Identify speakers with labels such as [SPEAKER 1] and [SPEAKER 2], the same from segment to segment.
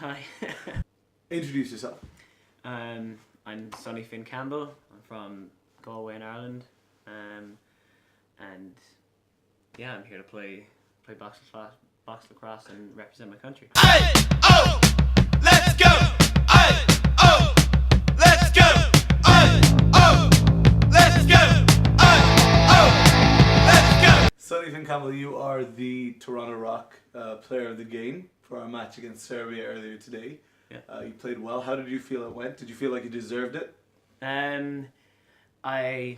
[SPEAKER 1] Hi.
[SPEAKER 2] Introduce yourself.
[SPEAKER 1] I'm Sonny Finn Campbell. I'm from Galway in Ireland, and yeah, I'm here to play box lacrosse and represent my country.
[SPEAKER 3] Aye, oh, let's go. Aye, oh, let's go. Aye, oh, let's go. Aye, oh, let's go.
[SPEAKER 2] Sonny Finn Campbell, you are the Toronto Rock player of the game for our match against Serbia earlier today.
[SPEAKER 1] Yeah.
[SPEAKER 2] You played well. How did you feel it went? Did you feel like you deserved it?
[SPEAKER 1] I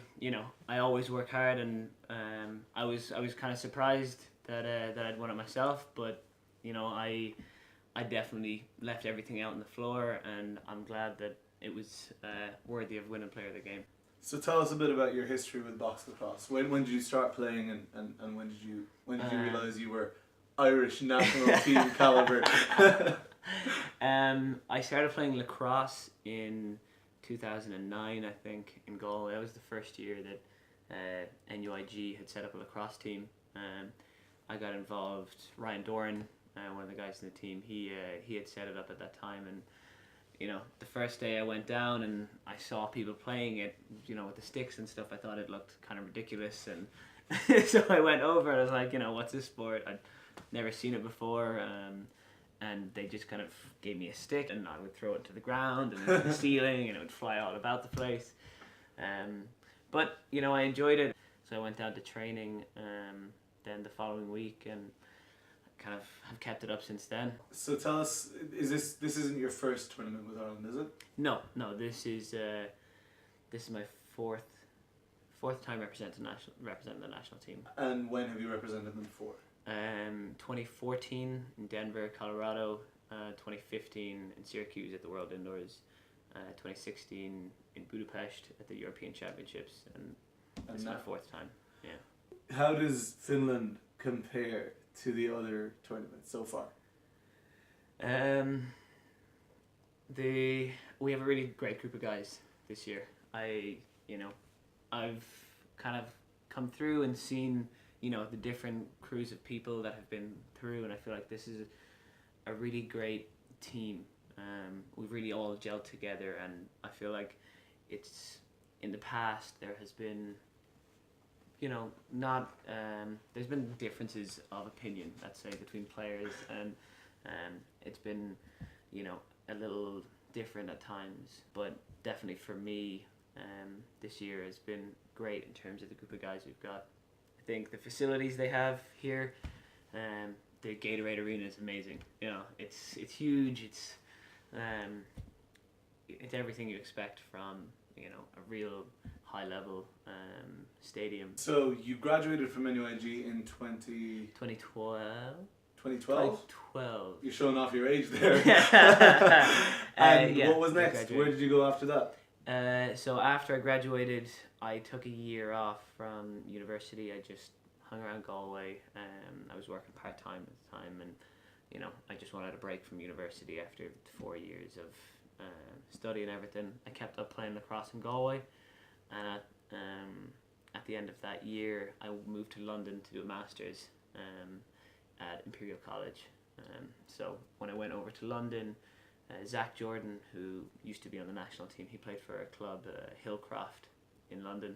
[SPEAKER 1] always work hard, and I was kind of surprised that I'd won it myself, but I definitely left everything out on the floor, and I'm glad that it was worthy of winning player of the game.
[SPEAKER 2] So tell us a bit about your history with box lacrosse. When did you start playing, and when did you realise you were Irish national team caliber?
[SPEAKER 1] I started playing lacrosse in 2009, I think, in Galway. That was the first year that NUIG had set up a lacrosse team. I got involved. Ryan Doran, one of the guys in the team, he had set it up at that time, and the first day I went down and I saw people playing it, with the sticks and stuff. I thought it looked kind of ridiculous, and so I went over and I was like, what's this sport? I'd never seen it before. And they just kind of gave me a stick, and I would throw it to the ground and into the ceiling, and it would fly all about the place. But I enjoyed it, so I went down to training then the following week, and kind of have kept it up since then.
[SPEAKER 2] So tell us, this isn't your first tournament with Ireland, is it?
[SPEAKER 1] No, this is my fourth time representing the national team.
[SPEAKER 2] And when have you represented them before?
[SPEAKER 1] 2014 in Denver, Colorado, 2015 in Syracuse at the World Indoors, 2016 in Budapest at the European Championships, and this is my fourth time. Yeah.
[SPEAKER 2] How does Finland compare to the other tournaments so far?
[SPEAKER 1] We have a really great group of guys this year. I've kind of come through and seen the different crews of people that have been through, and I feel like this is a really great team. We've really all gelled together, and I feel like it's, in the past there has been there's been differences of opinion, let's say, between players, and it's been a little different at times, but definitely for me this year has been great in terms of the group of guys we've got. I think the facilities they have here, the Gatorade Arena is amazing. It's huge. It's everything you expect from a real high level stadium.
[SPEAKER 2] So you graduated from NUIG in
[SPEAKER 1] 2012.
[SPEAKER 2] 2012?
[SPEAKER 1] 2012.
[SPEAKER 2] You're showing off your age there. And what was next? Where did you go after that?
[SPEAKER 1] So after I graduated, I took a year off from university. I just hung around Galway. I was working part-time at the time, and I just wanted a break from university after 4 years of study and everything. I kept up playing lacrosse in Galway, and at the end of that year I moved to London to do a master's at Imperial College. So when I went over to London, Zach Jordan, who used to be on the national team, he played for a club, Hillcroft, in London,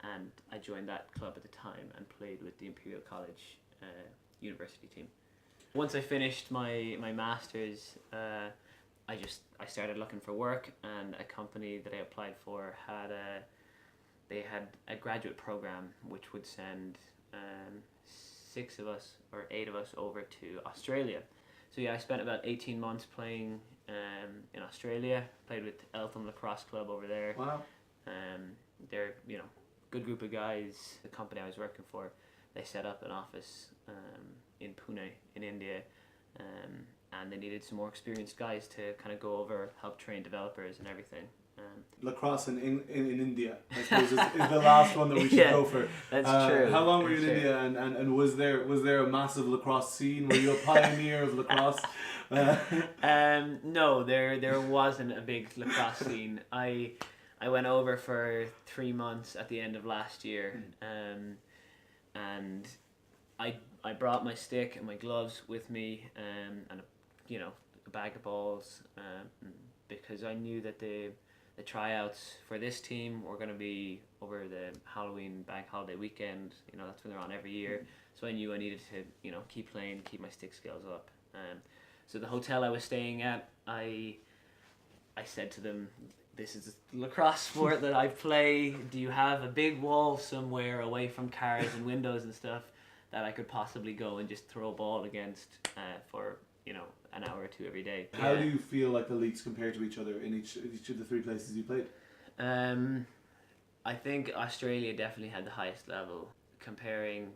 [SPEAKER 1] and I joined that club at the time and played with the Imperial College university team. Once I finished my masters, I started looking for work, and a company that I applied for had a graduate program which would send 6 of us or 8 of us over to Australia. So yeah, I spent about 18 months playing in Australia. Played with Eltham Lacrosse Club over there.
[SPEAKER 2] Wow.
[SPEAKER 1] They're good group of guys. The company I was working for, they set up an office in Pune in India, and they needed some more experienced guys to kind of go over, help train developers and everything.
[SPEAKER 2] Lacrosse in India, I suppose, is the last one that we should go for.
[SPEAKER 1] That's true.
[SPEAKER 2] How long were you in India, and was there a massive lacrosse scene? Were you a pioneer of lacrosse?
[SPEAKER 1] No, there wasn't a big lacrosse scene. I went over for 3 months at the end of last year, and I brought my stick and my gloves with me, and a a bag of balls, because I knew that the tryouts for this team were going to be over the Halloween bank holiday weekend. You know, that's when they're on every year. So I knew I needed to, you know, keep playing, keep my stick skills up. So the hotel I was staying at, I said to them, this is a lacrosse sport that I play. Do you have a big wall somewhere away from cars and windows and stuff that I could possibly go and just throw a ball against for, you know, an hour or two every day?
[SPEAKER 2] How do you feel like the leagues compare to each other in each of the 3 places you played?
[SPEAKER 1] I think Australia definitely had the highest level. Comparing,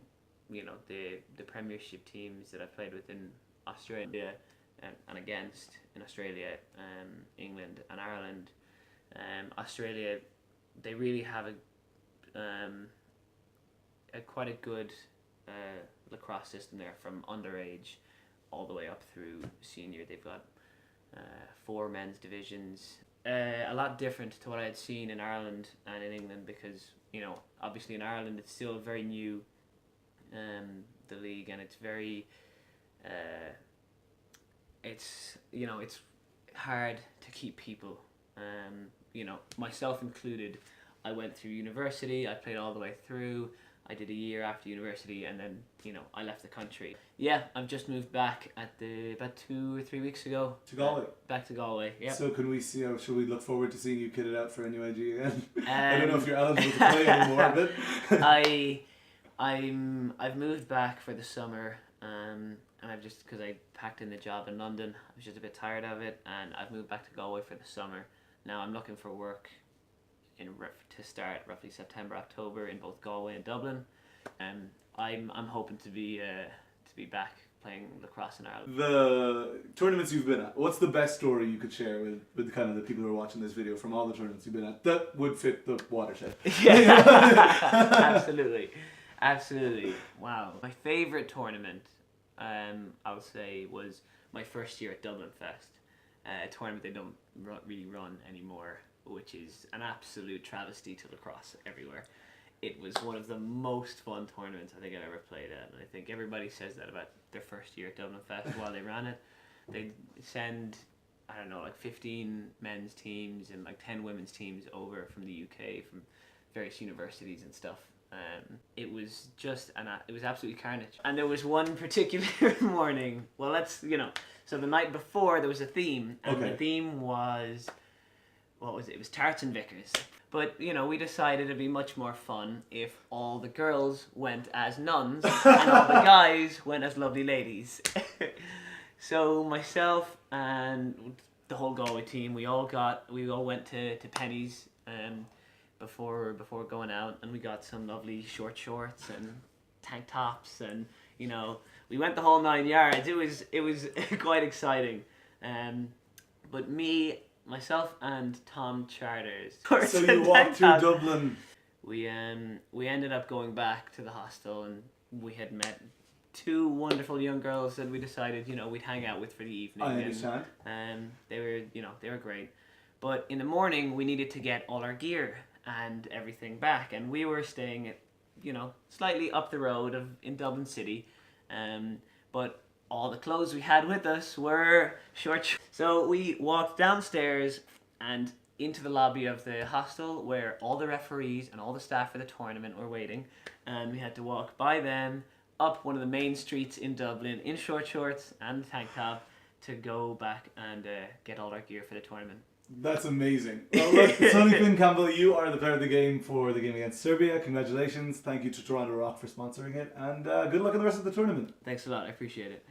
[SPEAKER 1] you know, the premiership teams that I played with in Australia and against in Australia, England and Ireland. Australia, they really have a quite a good lacrosse system there, from underage all the way up through senior. They've got 4 men's divisions. A lot different to what I had seen in Ireland and in England, because, you know, obviously in Ireland it's still very new, the league, and it's very it's, you know, it's hard to keep people. You know, myself included, I went through university, I played all the way through, I did a year after university, and then, you know, I left the country. Yeah, I've just moved back about 2 or 3 weeks ago.
[SPEAKER 2] To Galway?
[SPEAKER 1] Back to Galway, yeah.
[SPEAKER 2] So can we see, or should we look forward to seeing you kitted out for NUIG again? I don't know if you're eligible to play anymore, but...
[SPEAKER 1] I've moved back for the summer, and I've just, because I packed in the job in London, I was just a bit tired of it, and I've moved back to Galway for the summer. Now I'm looking for work to start roughly September, October in both Galway and Dublin. I'm hoping to be back playing lacrosse in Ireland.
[SPEAKER 2] The tournaments you've been at, what's the best story you could share with kind of the people who are watching this video from all the tournaments you've been at that would fit the watershed?
[SPEAKER 1] Yeah, absolutely. Wow. My favourite tournament, I would say, was my first year at Dublin Fest. A tournament they don't really run anymore, which is an absolute travesty to lacrosse everywhere. It was one of the most fun tournaments I think I've ever played at, and I think everybody says that about their first year at Dublin Fest while they ran it. They'd send, I don't know, like 15 men's teams and like 10 women's teams over from the UK, from various universities and stuff. It was just it was absolutely carnage. And there was one particular morning, well, so the night before there was a theme, and the theme was, what was it? It was tarts and Vickers. But, you know, we decided it'd be much more fun if all the girls went as nuns and all the guys went as lovely ladies. So myself and the whole Galway team, we all went to Penny's before going out, and we got some lovely short shorts and tank tops, and, you know, we went the whole 9 yards. It was quite exciting. But myself and Tom Charters.
[SPEAKER 2] So you walked through Dublin.
[SPEAKER 1] We ended up going back to the hostel, and we had met 2 wonderful young girls that we decided, you know, we'd hang out with for the evening.
[SPEAKER 2] I understand.
[SPEAKER 1] And they were great. But in the morning we needed to get all our gear and everything back, and we were staying at, you know, slightly up the road in Dublin City, but all the clothes we had with us were short. So we walked downstairs and into the lobby of the hostel where all the referees and all the staff for the tournament were waiting, and we had to walk by them up one of the main streets in Dublin in short shorts and tank top to go back and get all our gear for the tournament.
[SPEAKER 2] That's amazing. Well, look, Sonny Finn Campbell, you are the player of the game for the game against Serbia. Congratulations. Thank you to Toronto Rock for sponsoring it, and good luck in the rest of the tournament.
[SPEAKER 1] Thanks a lot. I appreciate it.